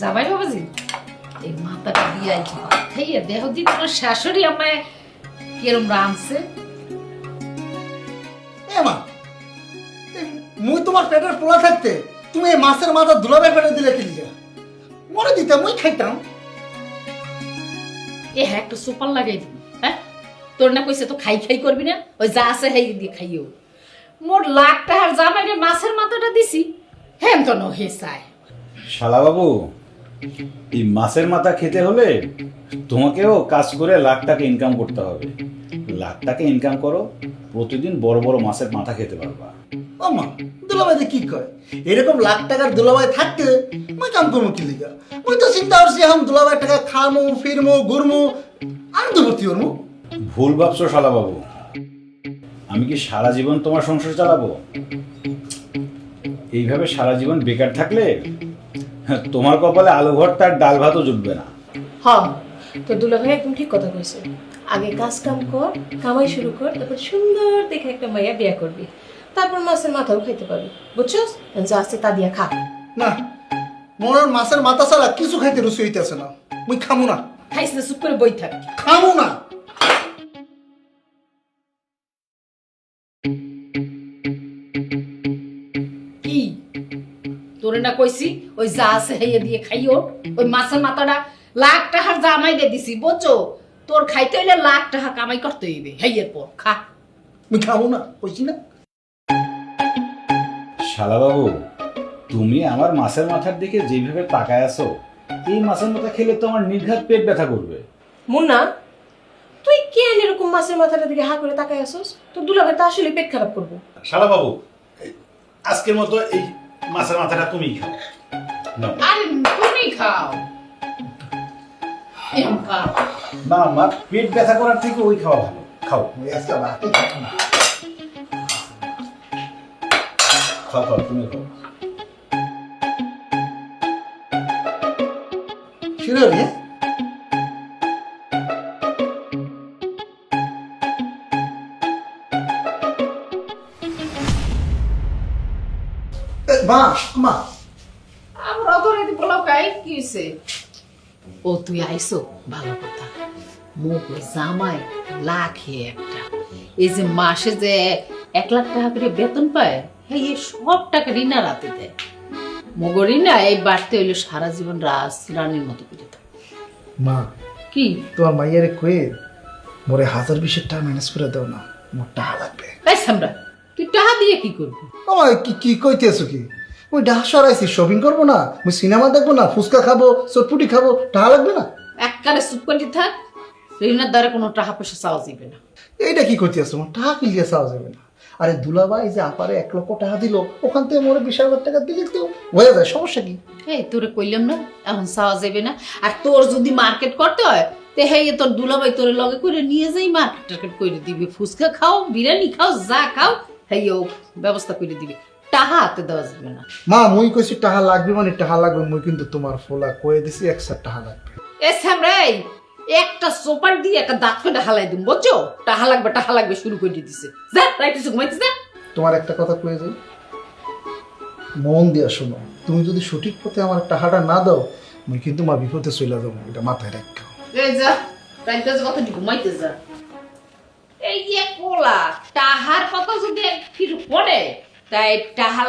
জামাই বাবাজি এই মাথাটা দিয়ে আইছি খাইয়ে দেহ দি তোমার শাশুড়ি আমায় কিরম রাঁধছে। মা মুই তোমার পেটের পোলা থাকতে তুমি এই মাছের মাথা দুলাভাই পেটে দিলে কি লিগা? মরে দিতে মুই খাইতাম। এ হ্যাঁ একটা সুপার লাগাই দিবি। হ্যাঁ তোর না কইছে তো খাই খাই করবি না, ওই যা আছে হাই দিয়ে খাইও। মোর লাখ টাকার জামাইরে মাছের মাথাটা দিছি হ্যাঁ তো হে চায়। শালা বাবু, এই মাছের মাথা খেতে হলে তোমাকেও কাজ করে লাখ টাকা ইনকাম করতে হবে। লাখ টাকা ইনকাম করো, প্রতিদিন বড় বড় মাছের মাথা খেতে পারবা। ও মা, দুলাভাই কি কয়? এরকম লাখ টাকার দুলাভাই থাকতে মুই কাম করবো কি লিগা? মুই তো চিন্তা করছি এখন দুলাভাই টাকা খামু ফিরমু ঘুরমু আনন্দ ভর্তি করবো। ভুল ভাবছো শালা বাবু। আমি কি সারা জীবন তোমার সংসার চালাবো? এইভাবে সারা জীবন বেকার থাকলে তোমার কপালে আলু ভর্তা আর ডাল ভাতও জুটবে না। হ্যাঁ, তো দুলাভাই একদম ঠিক কথা কইছে। আগে কাজ কাম কর, কামাই শুরু কর, তারপর সুন্দর দেখে একটা মাইয়া বিয়া করবি, তারপর মাছের মাথাও খাইতে পারবি। বুঝছস? যা আছে তা দিয়া খা। না, মোর আর মাছের মাথা ছাড়া কিছু খাইতে রুচি হইতেছে না। মুই খামু না, খাইছ না চুপ করে বই থাক। খামু না। কি তোরে না কইছি ওই যা আছে হাইয়ে দিয়ে খাইও। ওই মাছের মাথাটা লাখ টাকার জামাই দিয়ে দিছি বুঝছো? তোর খাইতে হইলে লাখ টাকা কামাই করতে হইবে। হাইয়ের পর খা। মুই খামু না, কইছি না। শালা বাবু, তুমি আমার মাছের মাথার দিকে যেভাবে তাকায় আছো, এই মাছের মাথা খেলে তো আমার নির্ঘাত পেট ব্যথা করবে। মুন্না, তুই কেন এরকম মাছের মাথাটা দিকে হা করে তাকাই আসছস? তোর দুলাভাই তো আসলে পেট খারাপ করবো। শালা বাবু, আজকের মতো এই মাছের মাথাটা তুমিই খাও। নাও। আরে তুমি খাও। এরকম খাও। না, আমার পেট ব্যথা করার থেকে ওই খাওয়া ভালো। খাও মুই আজকে রাতে খামু না। খাও খাও, তুমি খাও। শিরোরি মা, মা আমরা তো রেডি পোলাও খাই কি হইছে? ও তুই আইছো ভালো কথা। মুখ জামাই লাখে একটা। এই যে মাসে যে 1 লাখ টাকা করে বেতন পায়, এই সব টাকা রিনা রাতে দেয়। মগরি না এই বাড়তে হইলে সারা জীবন রানীর মতো করে থাকে। মা, কি তোমার মাইয়ারে কয়ে মোরে 1020 টাকা ম্যানেজ করে দাও না, মোর টাকা লাগবে। এই সামরা তুই টাকা দিয়ে কি করবি? আমার কি কি কইতেছো কি? ওই ডাহা সরাইছি, শপিং করবো না, মুই সিনেমা দেখবো না, ফুচকা খাবো, চটপুটি খাবো, টাকা লাগবে না? এককালে চুপ করে থাক। রিনার দ্বারা কোনো টাকা পয়সা চাওয়া যাবে না। এইটা কি করতেছো? আমার টাকা কিলিয়ে চাওয়া যাবে না। আরে দুলাভাই যে আপারে 1 লক্ষ টাকা দিল, ওখান থেকে মোরে 20,000 টাকা দিলে তো হয়ে যায়, সমস্যা কি? এই তোরে কইলাম না এখন চাওয়া যাবে না। আর তোর যদি মার্কেট করতে হয় তে হে তোর দুলাভাই তোরে লগে করে নিয়ে যাই মার্কেট টার্কেট করে দিবি। ফুচকা খাও, বিরিয়ানি খাও, যা খাও হেও ব্যবস্থা করে দিবি। টাকা হাতে দেওয়া যাবে না। মা, মুই কইছি টাকা লাগবে মানে টাকা লাগবে। মুই কিন্তু তোমার ফোলা কয়ে দিছি 100 টাকা লাগবে। এ সামরাই একটা সোপার দিয়ে একটা দাঁত ফেটে হালাই দিম বুঝছো? টাকা লাগবে শুরু করে দিছে। যা রাইতেছে ঘুমাইতে যা। তোমার একটা কথা কয়ে যাই, মন দিয়া শোনো। তুমি যদি সঠিক পথে আমার টাকাটা না দাও, মুই কিন্তু মা বিপদে চলে যাবো, এটা মাথায় রাখো। এই যা রাইতেছে কথা ঘুমাইতে যা। এই যে কোলা টাহার কথা যদি ফির পড়ে তাই টাহা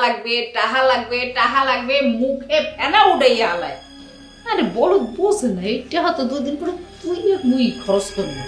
লাগবে মুখে ফেনা উড়াইয়া হালায়। আরে বলো বোঝে না, এই টাকা তো 2 দিন পরে তুই মুই খরচ করবো।